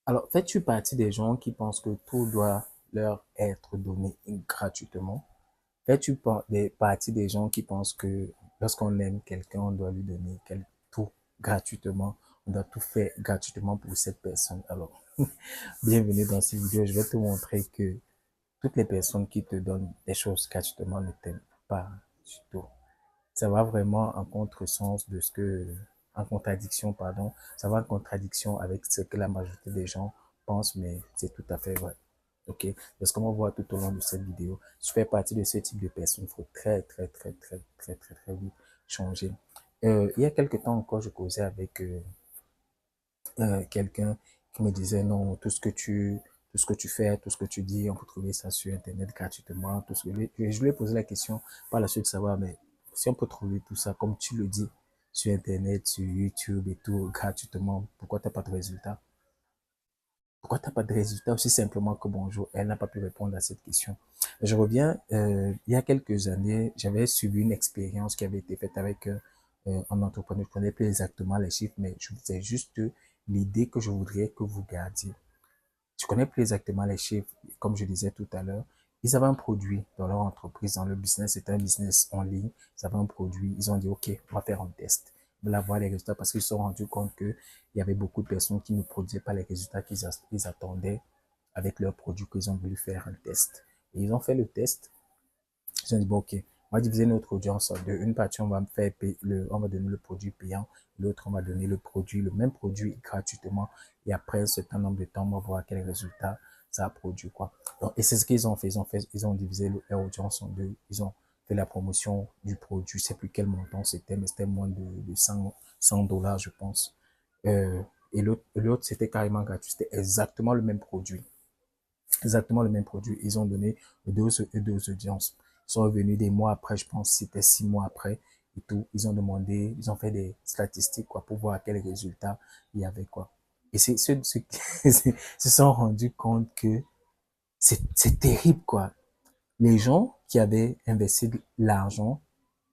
Alors, fais-tu partie des gens qui pensent que tout doit leur être donné gratuitement? Fais-tu partie des gens qui pensent que lorsqu'on aime quelqu'un, on doit lui donner tout gratuitement, on doit tout faire gratuitement pour cette personne? Alors, bienvenue dans cette vidéo. Je vais te montrer que toutes les personnes qui te donnent des choses gratuitement ne t'aiment pas du tout. Ça va vraiment en contresens de en contradiction, pardon, ça va en contradiction avec ce que la majorité des gens pensent, mais c'est tout à fait vrai. Ok, parce qu'on va voir tout au long de cette vidéo, je fais partie de ce type de personnes. Il faut très vite changer. Il y a quelque temps encore, je causais avec quelqu'un qui me disait non, tout ce que tu fais, tout ce que tu dis, on peut trouver ça sur Internet gratuitement. Je lui ai posé la question par la suite de savoir, mais si on peut trouver tout ça, comme tu le dis, sur Internet, sur YouTube et tout, gratuitement, pourquoi t'as pas de résultat? Pourquoi t'as pas de résultat aussi simplement que bonjour? Elle n'a pas pu répondre à cette question. Je reviens, il y a quelques années, j'avais suivi une expérience qui avait été faite avec un entrepreneur. Je ne connais plus exactement les chiffres, mais je vous ai juste l'idée que je voudrais que vous gardiez. Je connais plus exactement les chiffres, comme je disais tout à l'heure. Ils avaient un produit dans leur entreprise, dans le business, c'était un business en ligne. Ils avaient un produit, ils ont dit, OK, on va faire un test. Voilà, voir les résultats parce qu'ils se sont rendus compte qu'il y avait beaucoup de personnes qui ne produisaient pas les résultats qu'ils attendaient avec leur produit qu'ils ont voulu faire un test. Et ils ont fait le test. Ils ont dit, bon, OK, on va diviser notre audience en deux. Une partie, on va faire on va donner le produit payant. L'autre, on va donner le même produit gratuitement. Et après un certain nombre de temps, on va voir quels résultats ça a produit, quoi. Donc, et c'est ce qu'ils ont fait. Ils ont divisé leur audience en deux. Ils ont fait la promotion du produit. Je sais plus quel montant c'était, mais c'était moins de 100 $, je pense. Euh, et l'autre, c'était carrément gratuit. C'était exactement le même produit. Exactement le même produit. Ils ont donné deux audiences. Ils sont revenus des mois après, je pense que c'était 6 mois après et tout. Ils ont demandé, ils ont fait des statistiques, quoi, pour voir quels résultats il y avait, quoi. Et c'est ceux qui se sont rendus compte que c'est terrible, quoi. Les gens qui avaient investi de l'argent,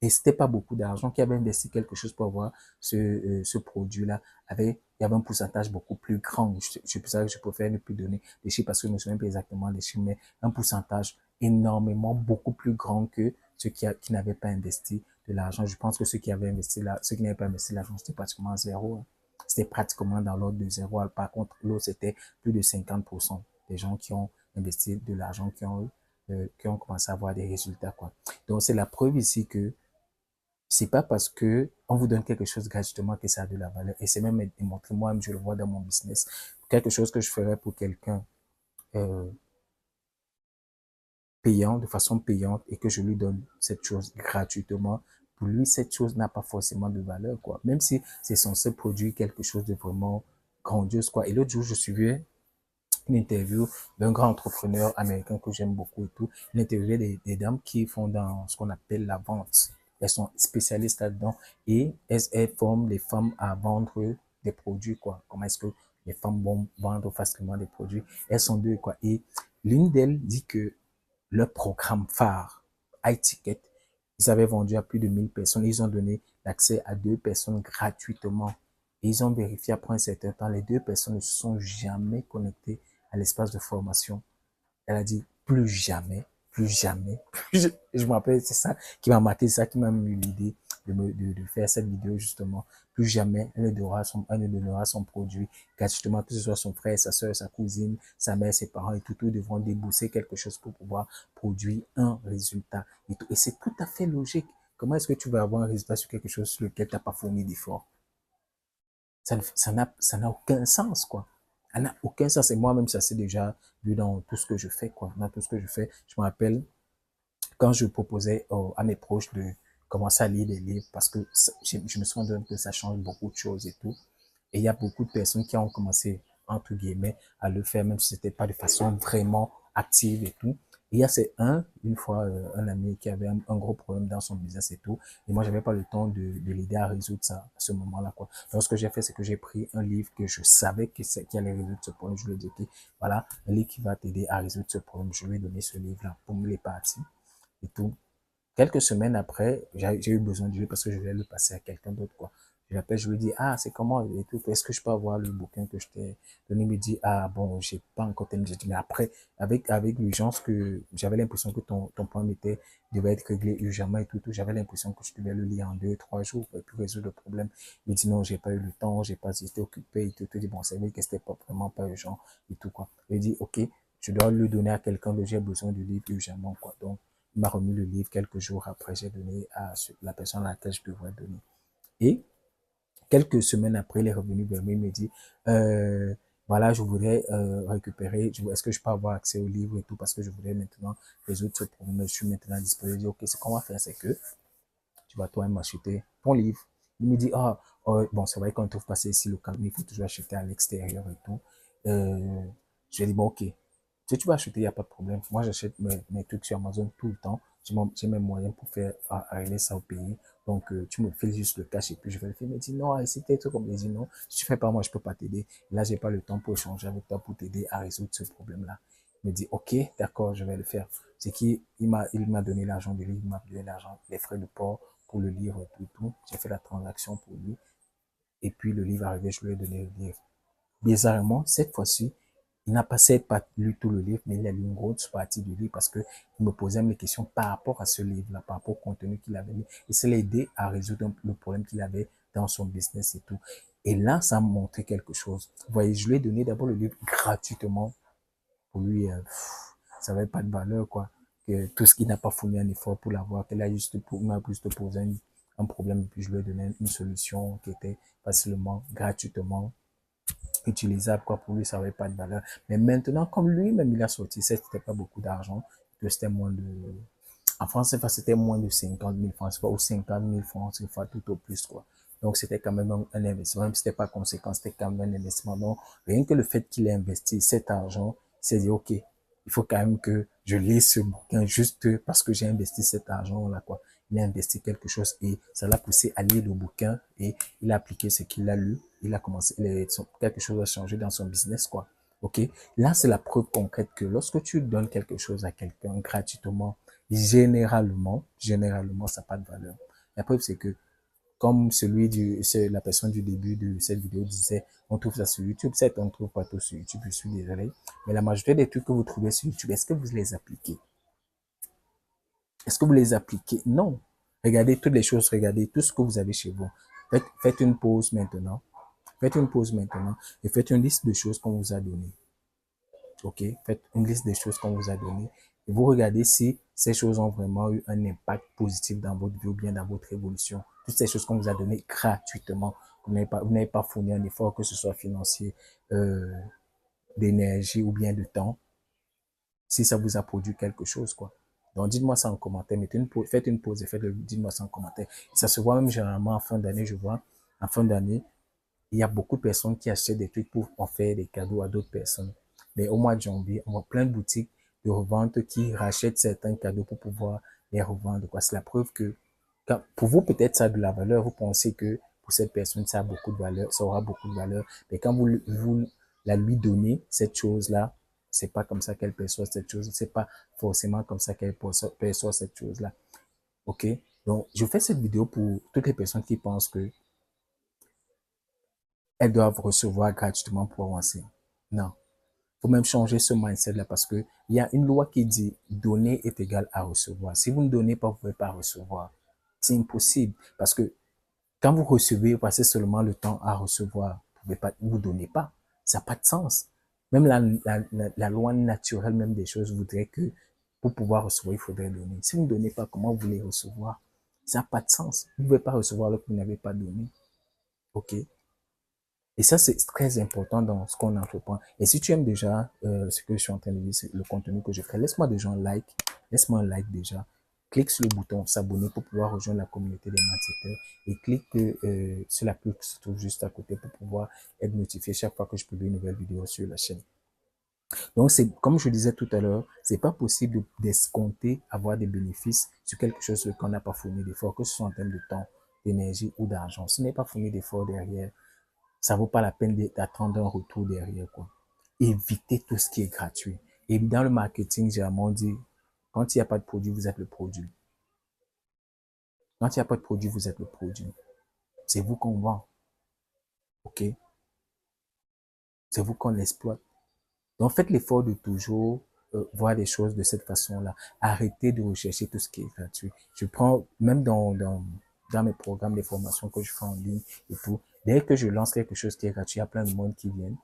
et c'était pas beaucoup d'argent, qui avaient investi quelque chose pour avoir ce produit-là, il y avait un pourcentage beaucoup plus grand. C'est pour ça que je préfère ne plus donner des chiffres parce que je ne me souviens pas exactement des chiffres, mais un pourcentage énormément beaucoup plus grand que qui n'avaient pas investi de l'argent. Je pense que ceux qui n'avaient pas investi l'argent, c'était pratiquement zéro, hein. C'était pratiquement dans l'ordre de zéro. Par contre, l'autre, c'était plus de 50% des gens qui ont investi de l'argent, qui ont commencé à avoir des résultats, quoi. Donc, c'est la preuve ici que c'est pas parce que on vous donne quelque chose gratuitement que ça a de la valeur. Et c'est même démontré, moi-même, je le vois dans mon business. Quelque chose que je ferais pour quelqu'un euh, payant, de façon payante, et que je lui donne cette chose gratuitement, pour lui, cette chose n'a pas forcément de valeur, quoi. Même si c'est censé produire quelque chose de vraiment grandiose, quoi. Et l'autre jour, je suivais une interview d'un grand entrepreneur américain que j'aime beaucoup et tout. Il interviewait des dames qui font dans ce qu'on appelle la vente. Elles sont spécialistes là-dedans et elles forment les femmes à vendre des produits, quoi. Comment est-ce que les femmes vont vendre facilement des produits? Elles sont deux, quoi. Et l'une d'elles dit que leur programme phare, High Ticket, ils avaient vendu à plus de 1000 personnes. Ils ont donné l'accès à 2 personnes gratuitement. Et ils ont vérifié après un certain temps, les 2 personnes ne se sont jamais connectées à l'espace de formation. Elle a dit plus jamais. Je me rappelle, c'est ça qui m'a marqué, c'est ça qui m'a eu l'idée de faire cette vidéo justement. Plus jamais elle ne donnera son produit gratuitement, que ce soit son frère, sa soeur, sa cousine, sa mère, ses parents et tout, tout devront débourser quelque chose pour pouvoir produire un résultat. Et c'est tout à fait logique. Comment est-ce que tu vas avoir un résultat sur quelque chose sur lequel tu n'as pas fourni d'efforts? Ça n'a aucun sens, quoi. Ça n'a aucun sens. Et moi-même, ça s'est déjà vu dans tout ce que je fais, quoi. Dans tout ce que je fais. Je me rappelle quand je proposais à mes proches de commencer à lire des livres parce que je me suis rendu compte que ça change beaucoup de choses et tout. Et il y a beaucoup de personnes qui ont commencé, entre guillemets, à le faire, même si c'était pas de façon vraiment active et tout. Et il y a une fois, un ami qui avait un gros problème dans son business et tout. Et moi, j'avais pas le temps de l'aider à résoudre ça à ce moment-là, quoi. Donc, ce que j'ai fait, c'est que j'ai pris un livre que je savais qui allait résoudre ce problème. Je lui ai dit, OK, voilà, un livre qui va t'aider à résoudre ce problème. Je lui ai donné ce livre-là pour me les parties et tout. Quelques semaines après, j'ai eu besoin de lui parce que je voulais le passer à quelqu'un d'autre, quoi. Je l'appelle, je lui dis, ah, c'est comment et tout, est-ce que je peux avoir le bouquin que je t'ai donné? Il me dit, ah, bon, j'ai pas encore terminé. J'ai dit, mais après, avec l'urgence que j'avais l'impression que ton problème devait être réglé urgemment et tout, j'avais l'impression que je devais le lire en 2, 3 jours pour résoudre le problème. Il me dit, non, j'ai pas eu le temps, j'étais occupé et tout. Je dis, bon, c'est vrai que c'était pas vraiment pas urgent et tout, quoi. Il dit, ok, je dois le donner à quelqu'un dont j'ai besoin du livre urgemment, quoi. Donc, il m'a remis le livre quelques jours après, j'ai donné à la personne à laquelle je devrais donner. Et quelques semaines après, il est revenu vers moi, il me dit, voilà, je voudrais récupérer, est-ce que je peux avoir accès au livre et tout, parce que je voudrais maintenant résoudre ce problème. Je suis maintenant disponible. Je dis, ok, ce qu'on va faire, c'est que tu vas toi-même acheter ton livre. Il me dit, ah, bon, c'est vrai qu'on ne trouve pas ça ici localement, il faut toujours acheter à l'extérieur et tout. Je lui ai dit, bon, ok, si tu vas acheter, il n'y a pas de problème. Moi, j'achète mes trucs sur Amazon tout le temps. J'ai mes moyens pour faire arriver ça au pays. Donc, tu me files juste le cash et puis je vais le faire. Il me dit, non, si t'es tout comme il dit, non, si tu fais pas moi, je peux pas t'aider. Là, j'ai pas le temps pour échanger avec toi pour t'aider à résoudre ce problème-là. Il me dit, ok, d'accord, je vais le faire. C'est il m'a donné l'argent du livre, il m'a donné l'argent, les frais de port pour le livre, tout. J'ai fait la transaction pour lui. Et puis, le livre arrivé, je lui ai donné le livre. Bizarrement, cette fois-ci, il n'a pas lu tout le livre, mais il a lu une grosse partie du livre parce que il me posait mes questions par rapport à ce livre-là, par rapport au contenu qu'il avait mis. Et ça l'a aidé à résoudre le problème qu'il avait dans son business et tout. Et là, ça m'a montré quelque chose. Vous voyez, je lui ai donné d'abord le livre gratuitement. Pour lui, ça n'avait pas de valeur, quoi. Que tout ce qu'il n'a pas fourni un effort pour l'avoir, qu'il a m'a juste posé un problème, et puis je lui ai donné une solution qui était facilement, gratuitement utilisable, quoi. Pour lui, ça n'avait pas de valeur. Mais maintenant, comme lui-même, il a sorti, c'était pas beaucoup d'argent, que c'était moins de, en France, c'était moins de 50 000 francs, ou 50 000 francs, c'est fois tout au plus, quoi. Donc, c'était quand même un investissement, même si c'était pas conséquent, c'était quand même un investissement. Donc, rien que le fait qu'il ait investi cet argent, il s'est dit, OK, il faut quand même que je lise ce bouquin juste parce que j'ai investi cet argent-là, quoi. Il a investi quelque chose et ça l'a poussé à lire le bouquin et il a appliqué ce qu'il a lu. Il a commencé, quelque chose a changé dans son business, quoi. OK? Là, c'est la preuve concrète que lorsque tu donnes quelque chose à quelqu'un gratuitement, généralement, ça n'a pas de valeur. La preuve, c'est que, comme c'est la personne du début de cette vidéo disait, on trouve ça sur YouTube. Certes, on ne trouve pas tout sur YouTube, je suis désolé. Mais la majorité des trucs que vous trouvez sur YouTube, est-ce que vous les appliquez? Est-ce que vous les appliquez? Non. Regardez toutes les choses, regardez tout ce que vous avez chez vous. Faites une pause maintenant. Faites une pause maintenant et faites une liste de choses qu'on vous a données. OK? Faites une liste des choses qu'on vous a données et vous regardez si ces choses ont vraiment eu un impact positif dans votre vie ou bien dans votre évolution. Toutes ces choses qu'on vous a données gratuitement. Vous n'avez pas fourni un effort, que ce soit financier, d'énergie ou bien de temps, si ça vous a produit quelque chose, quoi. Donc, dites-moi ça en commentaire. Faites une pause et dites-moi ça en commentaire. Ça se voit même généralement en fin d'année, je vois. En fin d'année, il y a beaucoup de personnes qui achètent des trucs pour en faire des cadeaux à d'autres personnes. Mais au mois de janvier, on voit plein de boutiques de revente qui rachètent certains cadeaux pour pouvoir les revendre, quoi. C'est la preuve que, pour vous, peut-être ça a de la valeur. Vous pensez que pour cette personne, ça a beaucoup de valeur, ça aura beaucoup de valeur. Mais quand vous la lui donnez, cette chose-là, c'est pas comme ça qu'elle perçoit cette chose. C'est pas forcément comme ça qu'elle perçoit cette chose-là. OK? Donc, je fais cette vidéo pour toutes les personnes qui pensent que elles doivent recevoir gratuitement pour avancer. Non. Il faut même changer ce mindset-là parce que il y a une loi qui dit donner est égal à recevoir. Si vous ne donnez pas, vous ne pouvez pas recevoir. C'est impossible parce que quand vous recevez, vous passez seulement le temps à recevoir. Vous ne donnez pas. Ça n'a pas de sens. Même la loi naturelle, même des choses, voudrait que pour pouvoir recevoir, il faudrait donner. Si vous ne donnez pas, comment vous voulez recevoir? Ça n'a pas de sens. Vous ne pouvez pas recevoir alors que vous n'avez pas donné. OK? Et ça, c'est très important dans ce qu'on entreprend. Et si tu aimes déjà ce que je suis en train de dire, le contenu que je fais, laisse-moi déjà un like. Laisse-moi un like déjà. Clique sur le bouton s'abonner pour pouvoir rejoindre la communauté des marketeurs et clique sur la pub qui se trouve juste à côté pour pouvoir être notifié chaque fois que je publie une nouvelle vidéo sur la chaîne. Donc, c'est comme je disais tout à l'heure, c'est pas possible d'escompter avoir des bénéfices sur quelque chose qu'on n'a pas fourni d'effort, que ce soit en termes de temps, d'énergie ou d'argent. Ce n'est pas fourni d'effort derrière, ça vaut pas la peine d'attendre un retour derrière, quoi. Évitez tout ce qui est gratuit. Et dans le marketing, généralement, on dit, quand il n'y a pas de produit, vous êtes le produit. Quand il n'y a pas de produit, vous êtes le produit. C'est vous qu'on vend, ok? C'est vous qu'on exploite. Donc, faites l'effort de toujours voir les choses de cette façon-là. Arrêtez de rechercher tout ce qui est gratuit. Je prends, même dans mes programmes de formation que je fais en ligne et tout, dès que je lance quelque chose qui est gratuit, il y a plein de monde qui vient.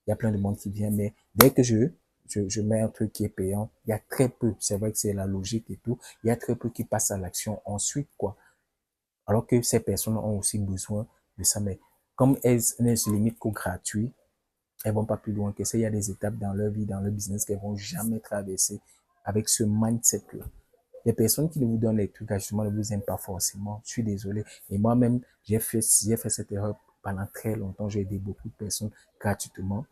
Il y a plein de monde qui vient, mais dès que je mets un truc qui est payant, il y a très peu, c'est vrai que c'est la logique et tout, il y a très peu qui passent à l'action ensuite, quoi. Alors que ces personnes ont aussi besoin de ça, mais comme elles ne se limitent qu'au gratuit, elles vont pas plus loin que ça. Il y a des étapes dans leur vie, dans leur business qu'elles vont jamais traverser avec ce mindset-là. Les personnes qui ne vous donnent les trucs gratuitement ne vous aiment pas forcément. Je suis désolé. Et moi-même, j'ai fait cette erreur pendant très longtemps. J'ai aidé beaucoup de personnes gratuitement.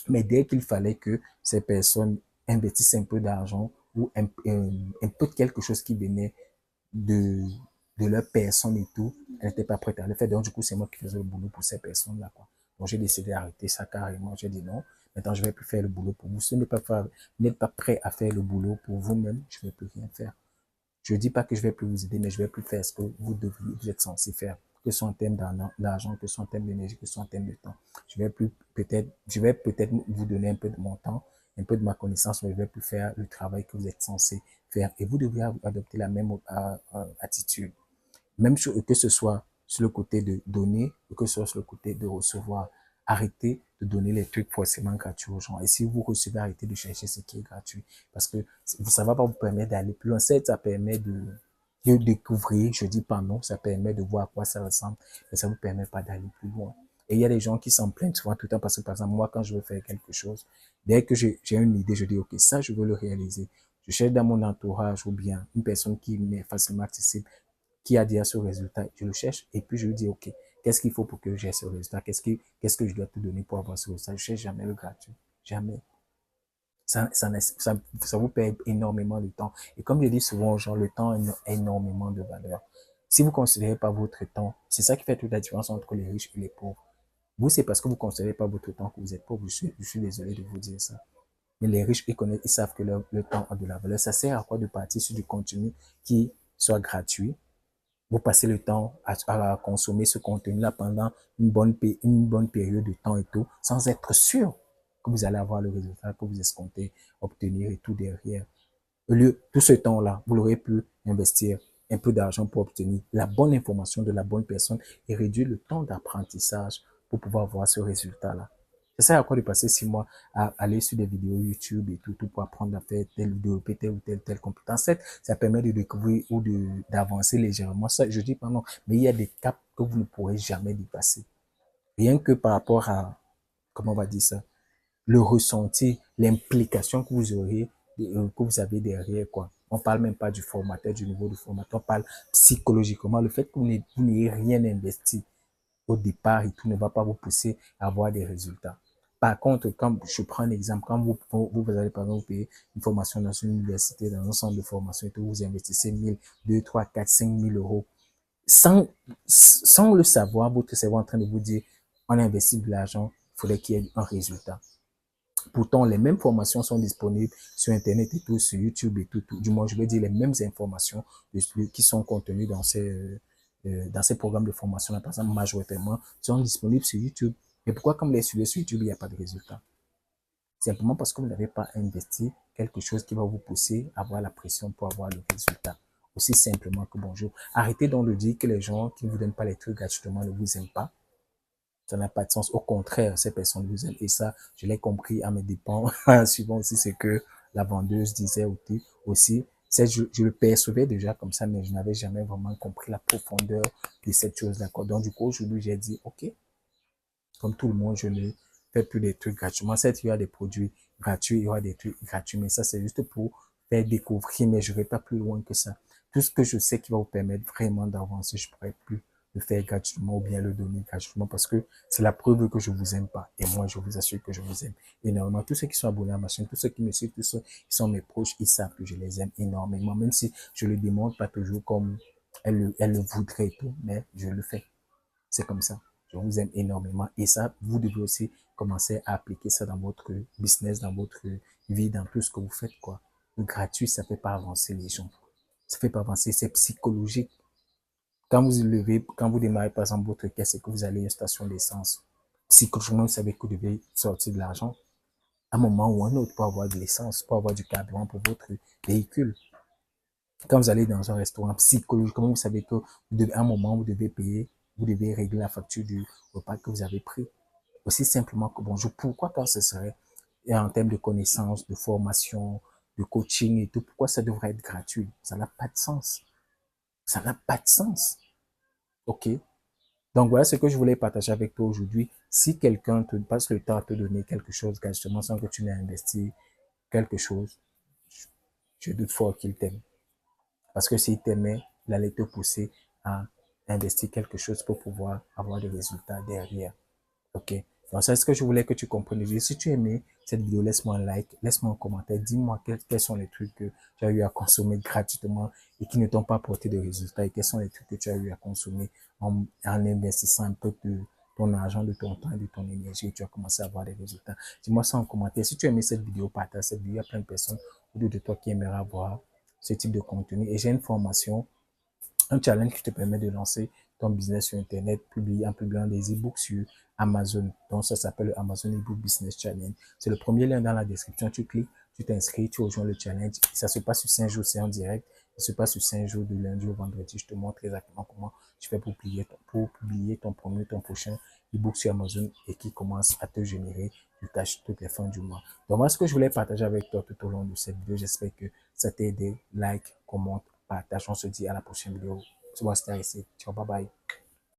Mais dès qu'il fallait que ces personnes investissent un peu d'argent ou un peu de quelque chose qui venait de, de leur personne et tout, elles n'étaient pas prêtes à le faire. Donc, du coup, c'est moi qui faisais le boulot pour ces personnes-là, quoi. Donc, j'ai décidé d'arrêter ça carrément. J'ai dit non. Maintenant, je vais plus faire le boulot pour vous. Si vous n'êtes pas prêt à faire le boulot pour vous-même, je ne vais plus rien faire. Je dis pas que je vais plus vous aider, mais je vais plus faire ce que vous devriez, vous êtes censé faire. Que ce soit en termes d'argent, que ce soit en termes d'énergie, que ce soit en termes de temps. Je vais peut-être vous donner un peu de mon temps, un peu de ma connaissance, mais je vais plus faire le travail que vous êtes censé faire. Et vous devriez adopter la même attitude. Même que ce soit sur le côté de donner ou que ce soit sur le côté de recevoir. Arrêtez de donner les trucs forcément gratuits aux gens. Et si vous recevez, arrêtez de chercher ce qui est gratuit. Parce que ça va pas vous permettre d'aller plus loin. Certes, ça permet de découvrir, je dis pas non, ça permet de voir à quoi ça ressemble, mais ça vous permet pas d'aller plus loin. Et il y a des gens qui s'en plaignent souvent tout le temps parce que, par exemple, moi, quand je veux faire quelque chose, dès que j'ai une idée, je dis, OK, ça, je veux le réaliser. Je cherche dans mon entourage ou bien une personne qui m'est facilement accessible qui a déjà ce résultat, je le cherche et puis je lui dis, OK, qu'est-ce qu'il faut pour que j'ai ce résultat? Qu'est-ce que je dois te donner pour avoir ce résultat? Je cherche jamais le gratuit. Jamais. Ça vous perd énormément de temps. Et comme je dis souvent aux gens, le temps a énormément de valeur. Si vous considérez pas votre temps, c'est ça qui fait toute la différence entre les riches et les pauvres. Vous, c'est parce que vous considérez pas votre temps que vous êtes pauvre. Je suis désolé de vous dire ça. Mais les riches, ils connaissent, ils savent que le temps a de la valeur. Ça sert à quoi de partir sur du contenu qui soit gratuit, vous passez le temps à consommer ce contenu-là pendant une bonne période de temps et tout, sans être sûr que vous allez avoir le résultat que vous escomptez obtenir et tout derrière. Au lieu, tout ce temps-là, vous l'aurez pu investir un peu d'argent pour obtenir la bonne information de la bonne personne et réduire le temps d'apprentissage pour pouvoir voir ce résultat-là. C'est ça à quoi de passer 6 mois à aller sur des vidéos YouTube et tout pour apprendre à faire développer telle ou telle compétence. Ça permet de découvrir ou d'avancer légèrement. Ça, je dis pas non, mais il y a des caps que vous ne pourrez jamais dépasser. Rien que par rapport à, comment on va dire ça, le ressenti, l'implication que vous aurez, que vous avez derrière, quoi. On parle même pas du formateur, du niveau du formateur, on parle psychologiquement. Le fait que vous n'ayez rien investi au départ et tout ne va pas vous pousser à avoir des résultats. Par contre, quand je prends un exemple, quand vous allez par exemple payer une formation dans une université, dans un centre de formation et tout, vous investissez 1000, 2, 3, 4, 5 000 euros. Sans le savoir, votre cerveau est en train de vous dire, on a investi de l'argent, il faudrait qu'il y ait un résultat. Pourtant, les mêmes formations sont disponibles sur Internet et tout, sur YouTube et tout. Du moins, je veux dire les mêmes informations qui sont contenues dans ces programmes de formation-là, par exemple, majoritairement, sont disponibles sur YouTube. Mais pourquoi, comme les sur YouTube, il n'y a pas de résultat? Simplement parce que vous n'avez pas investi quelque chose qui va vous pousser à avoir la pression pour avoir le résultat. Aussi simplement que bonjour. Arrêtez donc de dire que les gens qui ne vous donnent pas les trucs gratuitement ne vous aiment pas. Ça n'a pas de sens. Au contraire, ces personnes vous aiment. Et ça, je l'ai compris à mes dépens, suivant aussi ce que la vendeuse disait aussi. Je le percevais déjà comme ça, mais je n'avais jamais vraiment compris la profondeur de cette chose-là. Donc, du coup, aujourd'hui, j'ai dit, OK, comme tout le monde, je ne fais plus des trucs gratuitement. Certes, il y a des produits gratuits, il y aura des trucs gratuits, mais ça, c'est juste pour faire découvrir, mais je ne vais pas plus loin que ça. Tout ce que je sais qui va vous permettre vraiment d'avancer, je ne pourrais plus le faire gratuitement ou bien le donner gratuitement parce que c'est la preuve que je vous aime pas. Et moi, je vous assure que je vous aime énormément. Tous ceux qui sont abonnés à ma chaîne, tous ceux qui me suivent, tous ceux qui sont mes proches, ils savent que je les aime énormément, même si je le demande pas toujours comme elle le voudrait et tout, mais je le fais. C'est comme ça. Je vous aime énormément. Et ça, vous devez aussi commencer à appliquer ça dans votre business, dans votre vie, dans tout ce que vous faites, quoi. Le gratuit, ça fait pas avancer les gens. Ça fait pas avancer. C'est psychologique. Quand vous démarrez par exemple votre caisse et que vous allez à une station d'essence, psychologiquement, vous savez que vous devez sortir de l'argent. À un moment ou un autre pour avoir de l'essence, pour avoir du carburant pour votre véhicule. Quand vous allez dans un restaurant, psychologiquement, vous savez que à un moment, vous devez payer, vous devez régler la facture du repas que vous avez pris. Aussi simplement que bonjour. Pourquoi quand ce serait, et en termes de connaissances, de formation, de coaching et tout, pourquoi ça devrait être gratuit? Ça n'a pas de sens. Ça n'a pas de sens. OK? Donc voilà ce que je voulais partager avec toi aujourd'hui. Si quelqu'un te passe le temps à te donner quelque chose gratuitement sans que tu n'aies investi quelque chose, je doute fort qu'il t'aime. Parce que s'il t'aimait, il allait te pousser à investir quelque chose pour pouvoir avoir des résultats derrière. OK? Donc, c'est ce que je voulais que tu comprennes. Si tu aimais cette vidéo, laisse-moi un like, laisse-moi un commentaire, dis-moi quels sont les trucs que tu as eu à consommer gratuitement et qui ne t'ont pas apporté de résultats et quels sont les trucs que tu as eu à consommer en investissant un peu de ton argent, de ton temps, de ton énergie et tu as commencé à avoir des résultats. Dis-moi ça en commentaire. Si tu aimais cette vidéo, partage cette vidéo. Il y a plein de personnes autour de toi qui aimeraient voir ce type de contenu. Et j'ai une formation, un challenge qui te permet de lancer ton business sur Internet, en publiant des e-books sur Amazon. Donc, ça s'appelle le Amazon e-book Business Challenge. C'est le premier lien dans la description. Tu cliques, tu t'inscris, tu rejoins le challenge. Ça se passe sur 5 jours, c'est en direct. Ça se passe sur 5 jours, de lundi au vendredi. Je te montre exactement comment tu fais pour publier ton prochain e-book sur Amazon et qui commence à te générer du cash toutes les fins du mois. Donc, moi, ce que je voulais partager avec toi tout au long de cette vidéo, j'espère que ça t'a aidé. Like, commente, partage. On se dit à la prochaine vidéo. C'était ici. Ciao, bye bye.